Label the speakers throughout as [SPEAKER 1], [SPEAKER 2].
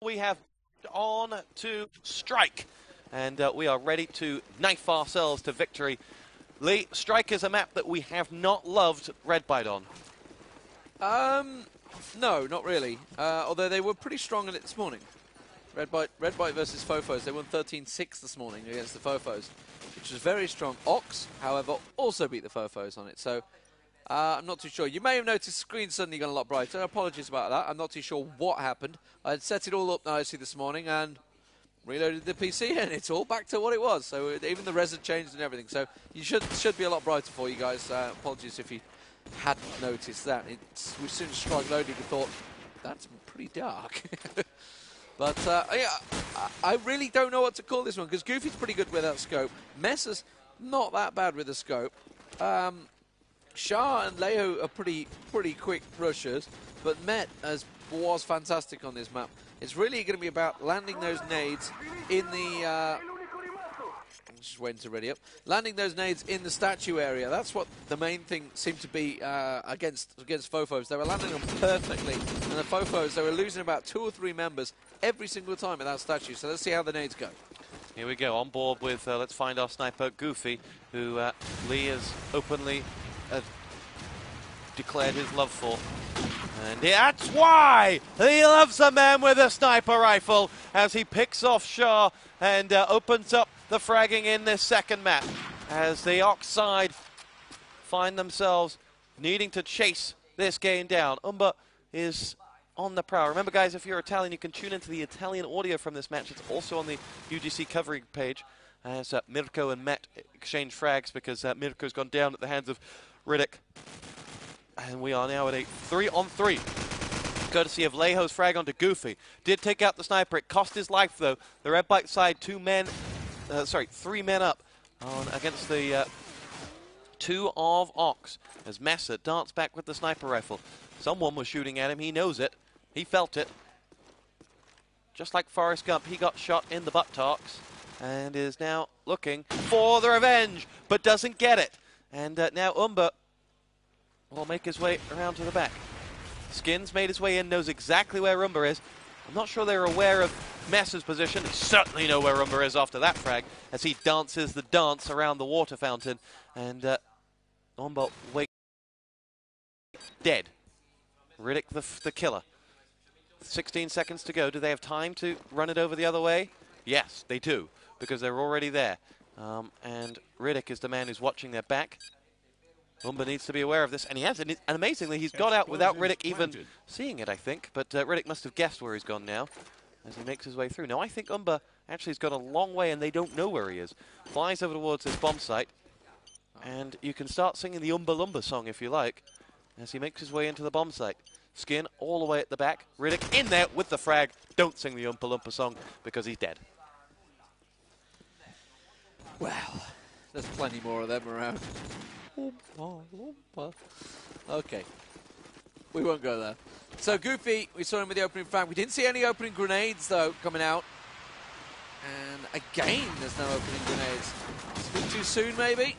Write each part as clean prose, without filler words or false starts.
[SPEAKER 1] we have on to Strike, and we are ready to knife ourselves to victory. Lee, Strike is a map that we have not loved Redbyte on.
[SPEAKER 2] No, not really. Although they were pretty strong in it this morning. Redbyte versus Fofos. They won 13-6 this morning against the Fofos, which was very strong. Ox, however, also beat the Fofos on it. So I'm not too sure. You may have noticed the screen suddenly got a lot brighter. Apologies about that. I'm not too sure what happened. I had set it all up nicely this morning and reloaded the PC, and it's all back to what it was. So even the res had changed and everything. So you should be a lot brighter for you guys. Apologies if you hadn't noticed that. As soon as Strike loaded, we thought, that's pretty dark. But yeah, I really don't know what to call this one, because Goofy's pretty good with that scope. Messa's not that bad with the scope. Shah and Leo are pretty quick rushers, but Met was fantastic on this map. It's really going to be about landing those nades in the... just waiting to ready up. Landing those nades in the statue area. That's what the main thing seemed to be against Fofos. They were landing them perfectly. And the Fofos, they were losing about 2 or 3 members every single time at that statue. So let's see how the nades go.
[SPEAKER 1] Here we go, on board with, let's find our sniper, Goofy, who Lee has openly declared his love for. And that's why he loves a man with a sniper rifle, as he picks off Shah and opens up the fragging in this second map, as the Ox side find themselves needing to chase this game down. Umba is on the prowl. Remember, guys, if you're Italian, you can tune into the Italian audio from this match. It's also on the UGC covering page, as Mirko and Met exchange frags, because Mirko's gone down at the hands of Riddick. And we are now at a 3-on-3. Courtesy of Lejo's frag onto Goofy. Did take out the sniper. It cost his life, though. The Redbyte side, 3 men up against the 2 of Ox, as Mesa darts back with the sniper rifle. Someone was shooting at him. He knows it. He felt it. Just like Forrest Gump, he got shot in the buttocks and is now looking for the revenge, but doesn't get it. And now Umba will make his way around to the back. Skins made his way in, knows exactly where Umba is. I'm not sure they're aware of Mesa's position. They certainly know where Umba is after that frag, as he dances the dance around the water fountain. And Umba wait dead. Riddick the killer. 16 seconds to go. Do they have time to run it over the other way? Yes, they do, because they're already there. And Riddick is the man who's watching their back. Umba needs to be aware of this, and he has, and amazingly, he's got out without Riddick even seeing it, I think. But Riddick must have guessed where he's gone now, as he makes his way through. Now, I think Umba actually has gone a long way, and they don't know where he is. Flies over towards this bomb site, and you can start singing the Umba Lumba song if you like, as he makes his way into the bomb site. Skin all the way at the back. Riddick in there with the frag. Don't sing the Oompa Loompa song, because he's dead.
[SPEAKER 2] Well, there's plenty more of them around. Okay, we won't go there. So Goofy, we saw him with the opening frag. We didn't see any opening grenades, though, coming out. And again, there's no opening grenades. It's a bit too soon, maybe?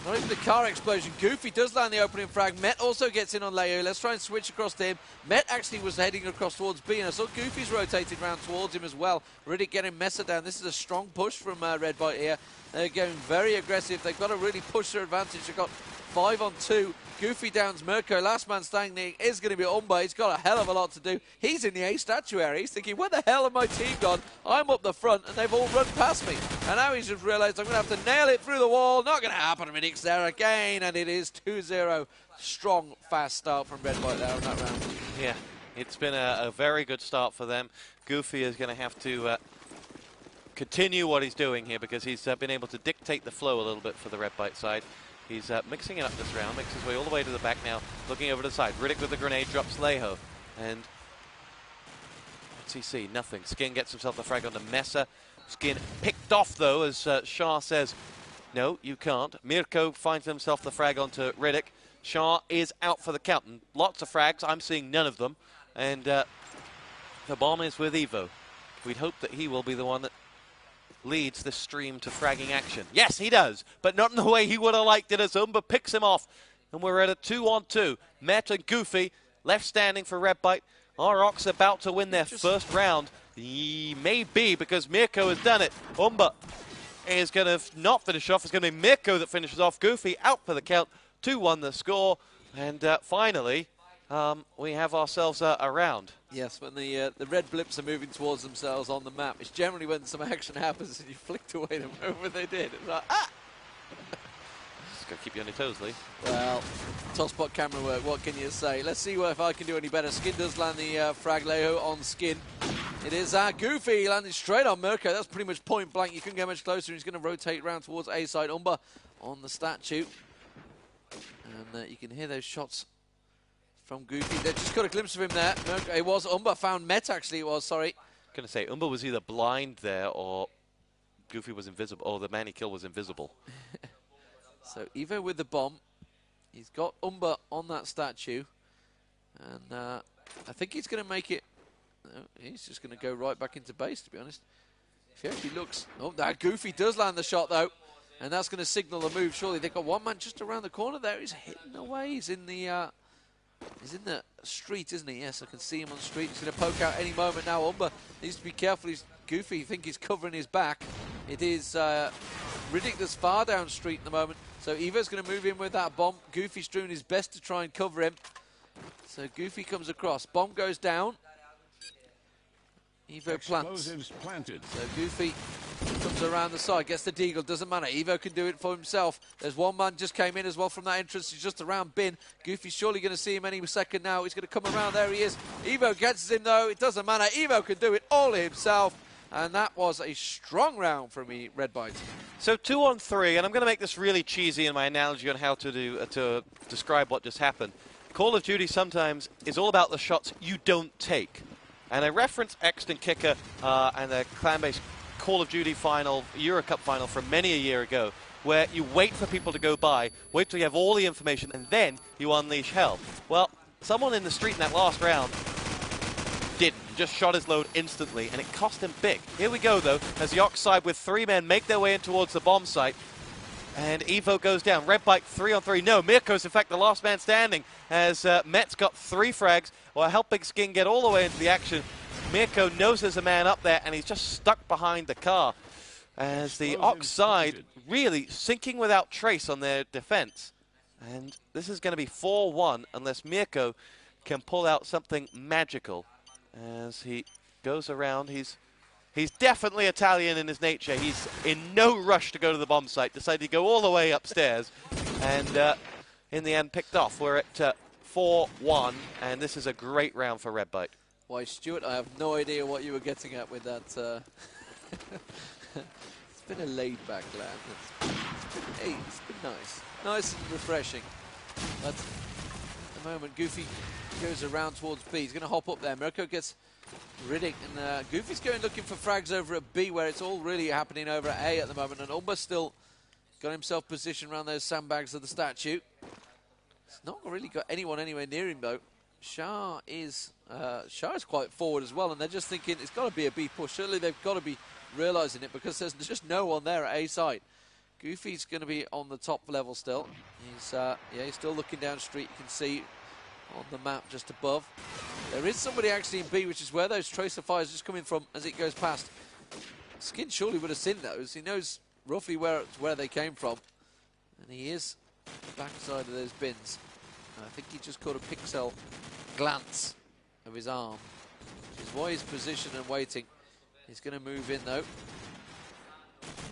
[SPEAKER 2] Not even the car explosion. Goofy does land the opening frag. Met also gets in on Leo. Let's try and switch across to him. Met actually was heading across towards B, and I saw Goofy's rotated round towards him as well. Riddick getting Mesa down. This is a strong push from Redbyte here. They're going very aggressive. They've got to really push their advantage. They've got 5 on 2. Goofy downs Mirko. Last man standing is going to be Umba. He's got a hell of a lot to do. He's in the A statue area. He's thinking, where the hell have my team gone? I'm up the front, and they've all run past me. And now he's just realised I'm going to have to nail it through the wall. Not going to happen. Riddick's there again, and it is 2-0. Strong, fast start from Redbyte there on that round.
[SPEAKER 1] Yeah, it's been a very good start for them. Goofy is going to have to continue what he's doing here, because he's been able to dictate the flow a little bit for the Redbyte side. He's mixing it up this round, makes his way all the way to the back now, looking over to the side. Riddick with the grenade drops Lejo. And what's he see? Nothing. Skin gets himself the frag onto Mesa. Skin picked off, though, as Shah says, no, you can't. Mirko finds himself the frag onto Riddick. Shah is out for the count. And lots of frags. I'm seeing none of them. And the bomb is with Evo. We'd hope that he will be the one that leads the stream to fragging action. Yes, he does, but not in the way he would have liked it, as Umba picks him off. And we're at a 2-on-2. Met and Goofy left standing for Redbyte. Our Ox about to win their first round He may be, because Mirko has done it. Umber is going to not finish off. It's going to be Mirko that finishes off. Goofy out for the count. 2-1 the score. And finally, we have ourselves a round.
[SPEAKER 2] Yes, when the red blips are moving towards themselves on the map, it's generally when some action happens and you flicked away the moment they did. It's like, ah!
[SPEAKER 1] Just got to keep you on your toes, Lee.
[SPEAKER 2] Well, top spot camera work, what can you say? Let's see if I can do any better. Skin does land the frag Leo on Skin. It is Goofy landing straight on Mirko. That's pretty much point blank. You couldn't get much closer. He's going to rotate round towards A side. Umber on the statue. And you can hear those shots from Goofy. They just got a glimpse of him there. Mirko, it was Umber found Met, actually, it was, sorry.
[SPEAKER 1] Going to say, Umber was either blind there or Goofy was invisible, or the man he killed was invisible.
[SPEAKER 2] So Evo with the bomb. He's got Umber on that statue. And I think he's going to make it. No, he's just going to go right back into base, to be honest. If he actually looks... Oh, that Goofy does land the shot, though. And that's going to signal the move, surely. They've got one man just around the corner there. He's hitting away. He's in the street, isn't he? Yes, I can see him on the street. He's going to poke out any moment now. Umber needs to be careful. He's Goofy. I think he's covering his back. It is Riddick that's far down street at the moment. So Evo's going to move in with that bomb. Goofy's doing his best to try and cover him. So Goofy comes across. Bomb goes down. Evo plants. So Goofy comes around the side, gets the deagle, doesn't matter. Evo can do it for himself. There's one man just came in as well from that entrance. He's just around Bin. Goofy's surely going to see him any second now. He's going to come around. There he is. Evo gets him though. It doesn't matter. Evo can do it all himself. And that was a strong round from Redbyte.
[SPEAKER 1] So 2-on-3, and I'm going to make this really cheesy in my analogy on how to describe what just happened. Call of Duty sometimes is all about the shots you don't take. And I reference Exton Kicker and the clan-based Call of Duty final, Euro Cup final from many a year ago, where you wait for people to go by, wait till you have all the information, and then you unleash hell. Well, someone in the street in that last round didn't. He just shot his load instantly, and it cost him big. Here we go, though, as the Ox side with 3 men make their way in towards the bomb site. And Evo goes down. Redbyte 3-on-3. No, Mirko's in fact the last man standing as Met's got 3 frags while helping Skin get all the way into the action. Mirko knows there's a man up there and he's just stuck behind the car as the Ox side really sinking without trace on their defense. And this is going to be 4-1 unless Mirko can pull out something magical as he goes around. He's definitely Italian in his nature. He's in no rush to go to the bomb site. Decided to go all the way upstairs and in the end picked off. We're at 4-1 and this is a great round for Redbyte.
[SPEAKER 2] Why, Stuart, I have no idea what you were getting at with that. It's been a laid-back land. Hey, it's been nice. Nice and refreshing. But at the moment, Goofy goes around towards B. He's going to hop up there. Mirko gets Riddick, and Goofy's going looking for frags over at B, where it's all really happening over at A at the moment. And Umber's still got himself positioned around those sandbags of the statue. He's not really got anyone anywhere near him, though. Shah is quite forward as well, and they're just thinking it's got to be a B push. Certainly they've got to be realising it because there's just no one there at A side. Goofy's going to be on the top level still. He's still looking down street. You can see on the map just above. There is somebody actually in B, which is where those tracer fires are just coming from as it goes past. Skin surely would have seen those. He knows roughly where they came from, and he is backside of those bins. I think he just caught a pixel glance of his arm, which is why he's positioned and waiting. He's going to move in though.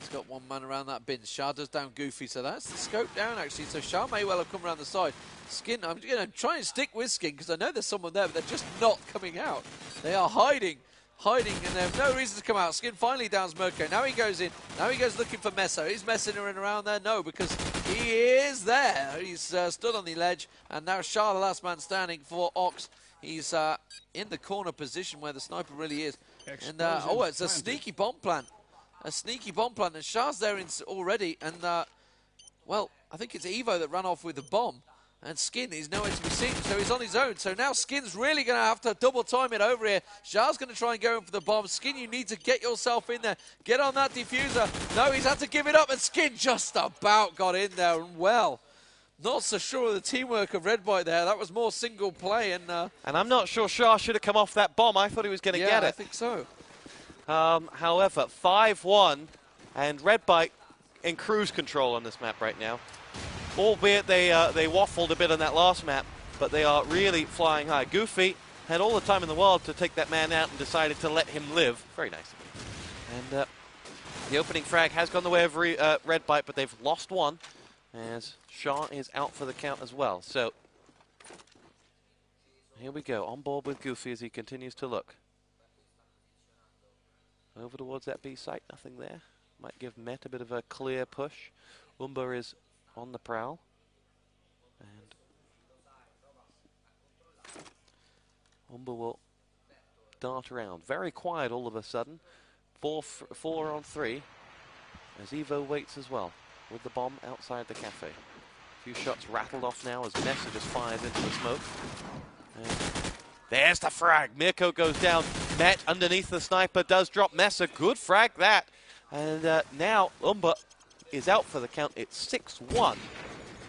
[SPEAKER 2] He's got one man around that bin. Shah does down Goofy, so that's the scope down actually. So Shah may well have come around the side. Skin, I'm going to try and stick with Skin because I know there's someone there, but they're just not coming out. They are hiding, and they have no reason to come out. Skin finally downs Mirko. Now he goes in. Now he goes looking for Meso. He's messing around there. No, because he is there. He's stood on the ledge, and now Shah, the last man standing for Ox. He's in the corner position where the sniper really is. And it's a sneaky bomb plant. A sneaky bomb plant, and Shah's there already. And well, I think it's Evo that ran off with the bomb. And Skin is nowhere to be seen, so he's on his own. So now Skin's really going to have to double time it over here. Shah's going to try and go in for the bomb. Skin, you need to get yourself in there. Get on that diffuser. No, he's had to give it up, and Skin just about got in there. And well, not so sure of the teamwork of Redbyte there. That was more single play. And
[SPEAKER 1] I'm not sure Shah should have come off that bomb. I thought he was going to get it.
[SPEAKER 2] I think so.
[SPEAKER 1] However, 5-1, and Redbyte in cruise control on this map right now. Albeit they waffled a bit on that last map, but they are really flying high. Goofy had all the time in the world to take that man out and decided to let him live. Very nice of him. And the opening frag has gone the way of Redbyte, but they've lost one, as Shaw is out for the count as well. So here we go, on board with Goofy as he continues to look. Over towards that B site, nothing there. Might give Met a bit of a clear push. Umber is on the prowl. And Umber will dart around. Very quiet all of a sudden. 4 on 3. As Evo waits as well, with the bomb outside the cafe. A few shots rattled off now as Mesa just fires into the smoke. And there's the frag. Mirko goes down. Met underneath the sniper does drop Mesa. Good frag that. And now Umber is out for the count. It's 6-1.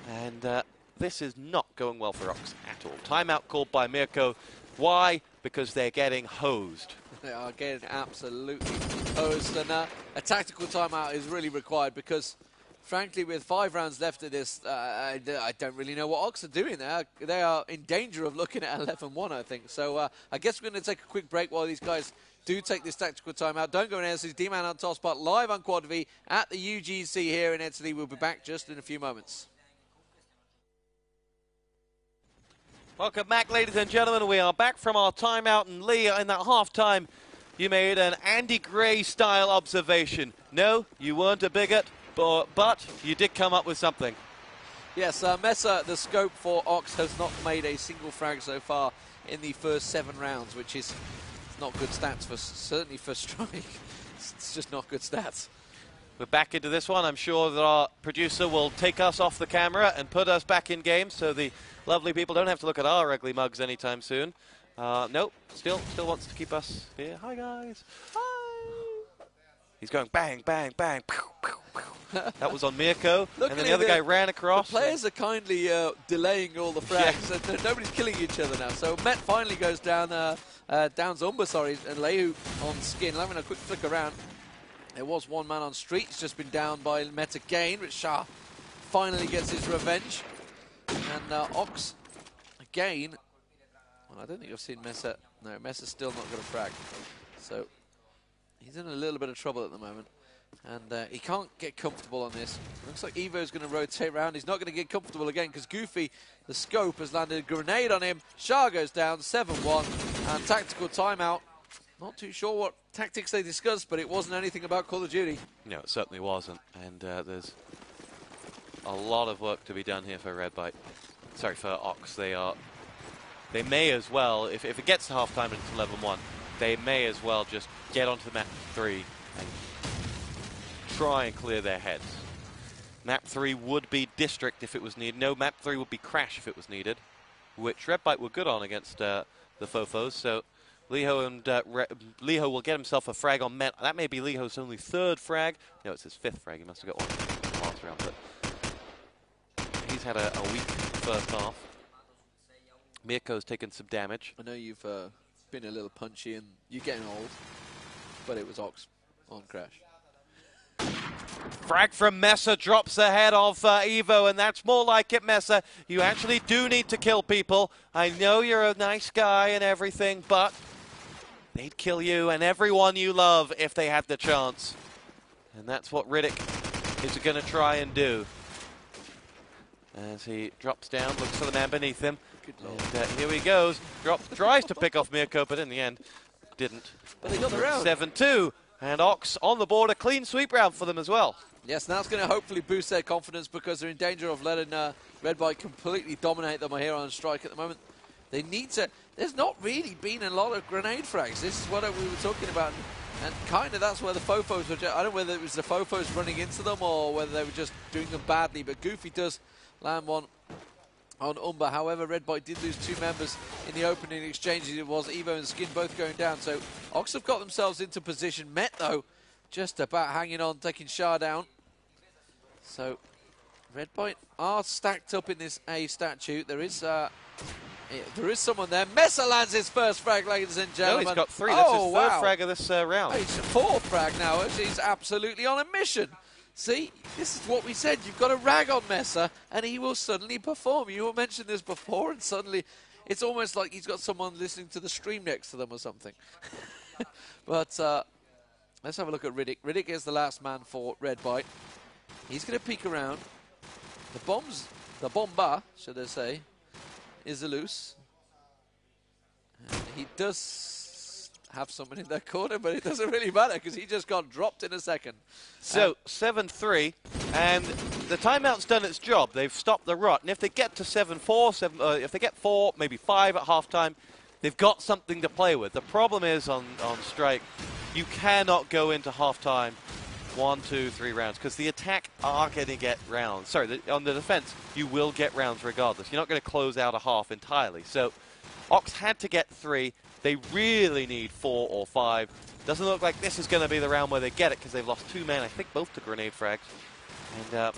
[SPEAKER 1] And this is not going well for Ox at all. Timeout called by Mirko. Why? Because they're getting hosed.
[SPEAKER 2] They are getting absolutely hosed. And a tactical timeout is really required because, frankly, with 5 rounds left of this, I don't really know what Ox are doing there. They are in danger of looking at 11-1, I think. So I guess we're going to take a quick break while these guys do take this tactical timeout. Don't go anywhere. This is D-Man on Top Spot live on Quad V at the UGC here in Italy. We'll be back just in a few moments.
[SPEAKER 1] Welcome back, ladies and gentlemen. We are back from our timeout, and Lee, in that half-time, you made an Andy Gray-style observation. No, you weren't a bigot, but you did come up with something.
[SPEAKER 2] Yes, Mesa, the scope for Ox, has not made a single frag so far in the first 7 rounds, which is not good stats, certainly for Strike. It's just not good stats.
[SPEAKER 1] We're back into this one. I'm sure that our producer will take us off the camera and put us back in game, so the lovely people don't have to look at our ugly mugs anytime soon. Nope, still wants to keep us here. Hi, guys. Hi. He's going bang, bang, bang. Pew, pew, pew. That was on Mirko, and then the other guy ran across.
[SPEAKER 2] The players are kindly delaying all the frags, and nobody's killing each other now. So Met finally goes down, downs Umber, sorry, and Lehu on Skin. Having a quick flick around. There was one man on street. He's just been down by Met again, but Shah finally gets his revenge. And Ox, again, well, I don't think I've seen Mesa. No, Mesa's still not got a frag. So he's in a little bit of trouble at the moment. And he can't get comfortable on this. Looks like Evo's going to rotate around. He's not going to get comfortable again because Goofy, the scope, has landed a grenade on him. Shah goes down, 7-1. And tactical timeout. Not too sure what tactics they discussed, but it wasn't anything about Call of Duty.
[SPEAKER 1] No, it certainly wasn't. And there's a lot of work to be done here for Redbyte. Sorry, for Ox. They may as well, if it gets to halftime and it's 11-1, they may as well just get onto the map 3 and try and clear their heads. Map 3 would be District if it was needed. No, Map 3 would be Crash if it was needed, which Redbyte were good on against the Fofos. So Leho and Leho will get himself a frag on Met. That may be Leho's only 3rd frag. No, it's his 5th frag. He must have got one last round, but he's had a weak first half. Mirko's taken some damage.
[SPEAKER 2] I know you've been a little punchy and you're getting old, but it was Ox on Crash.
[SPEAKER 1] Frag from Mesa drops ahead of Evo, and that's more like it, Mesa. You actually do need to kill people. I know you're a nice guy and everything, but they'd kill you and everyone you love if they had the chance. And that's what Riddick is going to try and do. As he drops down, looks for the man beneath him. And here he goes. Tries to pick off Mirko, but in the end, didn't.
[SPEAKER 2] But they got the round.
[SPEAKER 1] 7-2. And Ox on the board, a clean sweep round for them as well.
[SPEAKER 2] Yes, and that's going to hopefully boost their confidence because they're in danger of letting Redbyte completely dominate them here on Strike at the moment. They need to... There's not really been a lot of grenade frags. This is what we were talking about. And kind of that's where the Fofos were... I don't know whether it was the Fofos running into them or whether they were just doing them badly. But Goofy does land one on Umber. However, Redbyte did lose 2 members in the opening exchanges. It was Evo and Skin both going down. So Ox have got themselves into position. Met, though, just about hanging on, taking Shah down. So Redbyte are stacked up in this A statue. There is There is someone there. Mesa lands his first frag, ladies and
[SPEAKER 1] No,
[SPEAKER 2] gentlemen.
[SPEAKER 1] he's got 3. That's his third
[SPEAKER 2] wow.
[SPEAKER 1] frag of this round.
[SPEAKER 2] He's a 4th frag now. He's absolutely on a mission. See, this is what we said. You've got to rag on Mesa, and he will suddenly perform. You mentioned this before, and suddenly it's almost like he's got someone listening to the stream next to them or something. But let's have a look at Riddick. Riddick is the last man for Redbyte. He's going to peek around. The bomba, should I say, is loose. And he does have someone in that corner, but it doesn't really matter because he just got dropped in a second.
[SPEAKER 1] So 7-3, and the timeout's done its job. They've stopped the rot, and if they get to 7-4, if they get 4, maybe 5 at halftime, they've got something to play with. The problem is on Strike, you cannot go into halftime 1, 2, 3 rounds because the attack are going to get rounds. Sorry, on the defense, you will get rounds regardless. You're not going to close out a half entirely. So Ox had to get 3. They really need 4 or 5. Doesn't look like this is going to be the round where they get it because they've lost 2 men, I think both to grenade frags. And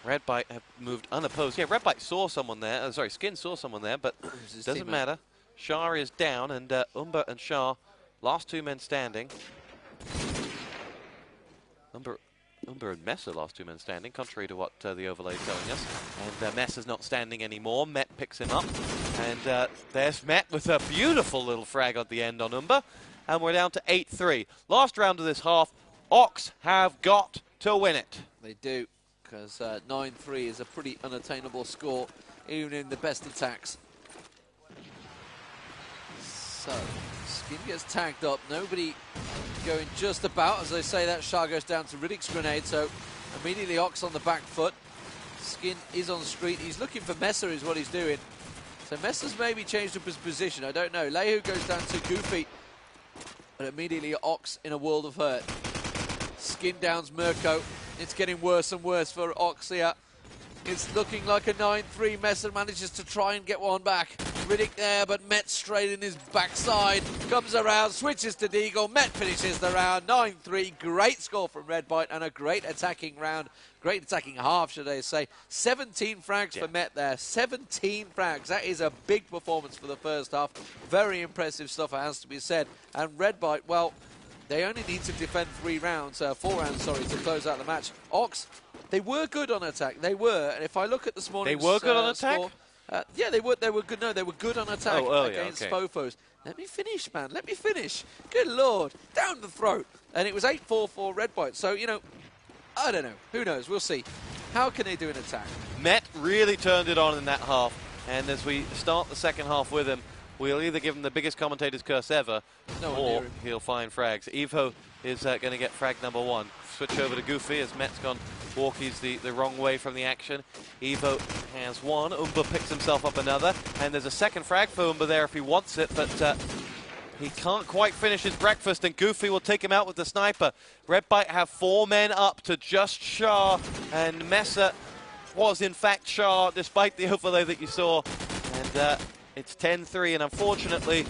[SPEAKER 1] Redbyte have moved unopposed. Yeah, Redbyte saw someone there. Sorry, Skin saw someone there, but doesn't matter. Shah is down, and Umber and Shah, last 2 men standing. Umber and Mesa, last 2 men standing, contrary to what the overlay is telling us. And Mesa's not standing anymore. Met picks him up. And there's Met with a beautiful little frag at the end on Umber. And we're down to 8-3. Last round of this half, Ox have got to win it.
[SPEAKER 2] They do, because 9-3 is a pretty unattainable score, even in the best attacks. So, Skin gets tagged up. Nobody going just about. As I say that, Shah goes down to Riddick's grenade, so immediately Ox on the back foot. Skin is on street. He's looking for Mesa is what he's doing. So Mesa's maybe changed up his position. I don't know. Lehu goes down to Goofy. But immediately Ox in a world of hurt. Skin downs Mirko. It's getting worse and worse for Ox here. It's looking like a 9-3. Mesa manages to try and get one back. Riddick there, but Met straight in his backside. Comes around, switches to Deagle. Met finishes the round. 9-3. Great score from Redbyte and a great attacking round. Great attacking half, should I say. 17 frags for Met there. 17 frags. That is a big performance for the first half. Very impressive stuff, it has to be said. And Redbyte, well, they only need to defend 4 rounds, to close out the match. Ox, they were good on attack. They were. And if I look at this morning's
[SPEAKER 1] They were good on attack?
[SPEAKER 2] score, yeah, they were good. No, they were good on attack against
[SPEAKER 1] okay.
[SPEAKER 2] Fofos. Let me finish, man. Let me finish. Good Lord. Down the throat. And it was 8-4 for Redbyte. So, you know, I don't know. Who knows? We'll see. How can they do an attack?
[SPEAKER 1] Met really turned it on in that half. And as we start the second half with him, we'll either give him the biggest commentator's curse ever, or he'll find frags. Evo is going to get frag number 1. Switch over to Goofy as Met's gone walkies the wrong way from the action. Evo has 1. Umber picks himself up another. And there's a second frag for Umber there if he wants it, but he can't quite finish his breakfast, and Goofy will take him out with the sniper. Redbyte have 4 men up to just Shah, and Mesa was in fact Shah, despite the overlay that you saw. And it's 10-3, and unfortunately,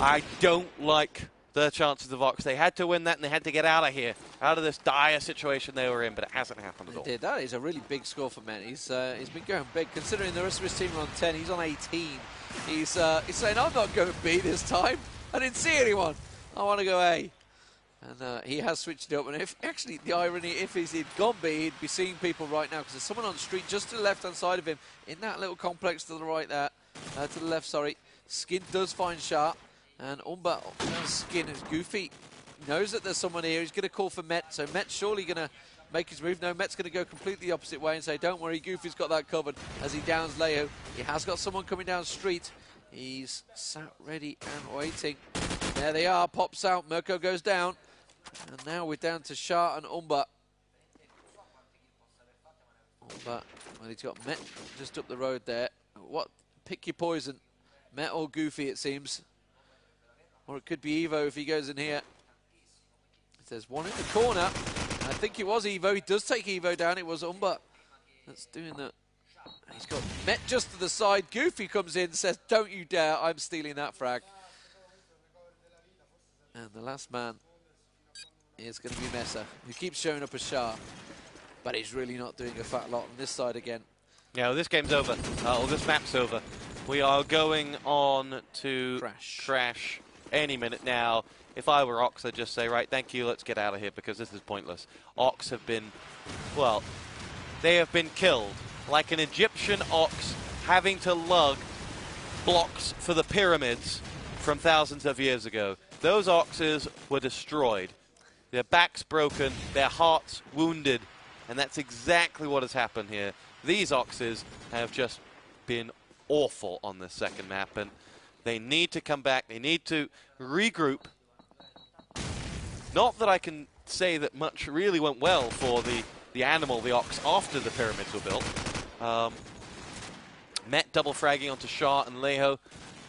[SPEAKER 1] I don't like the chances of Ox. They had to win that, and they had to get out of here, out of this dire situation they were in, but it hasn't happened at all.
[SPEAKER 2] That is a really big score for Met. He's been going big, considering the rest of his team are on 10. He's on 18. He's saying, I'm not going B this time. I didn't see anyone. I want to go A. And he has switched it up. And if actually, the irony, if he'd gone B, he'd be seeing people right now, because there's someone on the street just to the left-hand side of him, in that little complex to the right there. To the left, sorry. Skin does find Shah. And Umber, Skin is Goofy. Knows that there's someone here. He's going to call for Met. So Met's surely going to make his move. No, Met's going to go completely the opposite way and say, don't worry, Goofy's got that covered, as he downs Leho. He has got someone coming down street. He's sat ready and waiting. There they are. Pops out. Mirko goes down. And now we're down to Shah and Umber. Umber, well, he's got Met just up the road there. What? Pick your poison. Met or Goofy, it seems. Or it could be Evo if he goes in here. There's one in the corner. I think it was Evo. He does take Evo down. It was Umber that's doing that. He's got Met just to the side. Goofy comes in, says, don't you dare. I'm stealing that frag. And the last man is going to be Mesa, who keeps showing up as Shah. But he's really not doing a fat lot on this side again.
[SPEAKER 1] Yeah, well, this game's over. Or this map's over. We are going on to Crash any minute now. If I were Ox, I'd just say, right, thank you, let's get out of here because this is pointless. Ox have been, well, they have been killed. Like an Egyptian ox having to lug blocks for the pyramids from thousands of years ago. Those oxes were destroyed. Their backs broken, their hearts wounded, and that's exactly what has happened here. These oxes have just been awful on this second map, and they need to come back. They need to regroup. Not that I can say that much really went well for the animal, the ox, after the pyramids were built. Met double fragging onto Shah and Leho,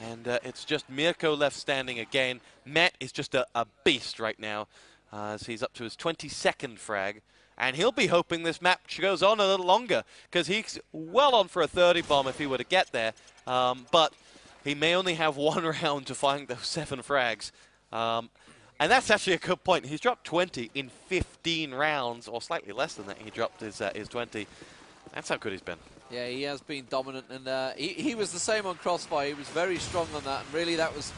[SPEAKER 1] and it's just Mirko left standing again. Met is just a beast right now, as he's up to his 22nd frag, and he'll be hoping this map goes on a little longer, because he's well on for a 30 bomb if he were to get there, but he may only have one round to find those 7 frags. And that's actually a good point. He's dropped 20 in 15 rounds, or slightly less than that. He dropped his 20. That's how good he's been.
[SPEAKER 2] Yeah, he has been dominant, and he was the same on Crossfire. He was very strong on that, and really that was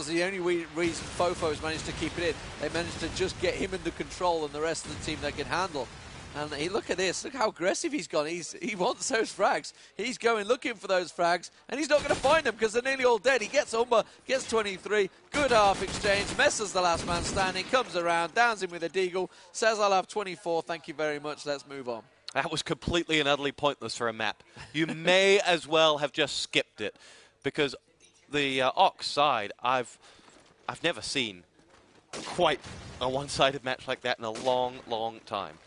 [SPEAKER 2] the only reason Fofos managed to keep it in. They managed to just get him under control, and the rest of the team they could handle. And look at this. Look how aggressive he's gone. He wants those frags. He's going looking for those frags, and he's not going to find them because they're nearly all dead. He gets Umber, gets 23. Good half exchange. Messes the last man standing. Comes around, downs him with a deagle. Says, I'll have 24. Thank you very much. Let's move on.
[SPEAKER 1] That was completely and utterly pointless for a map. You may as well have just skipped it, because the Ox side, I've never seen quite a one-sided match like that in a long, long time.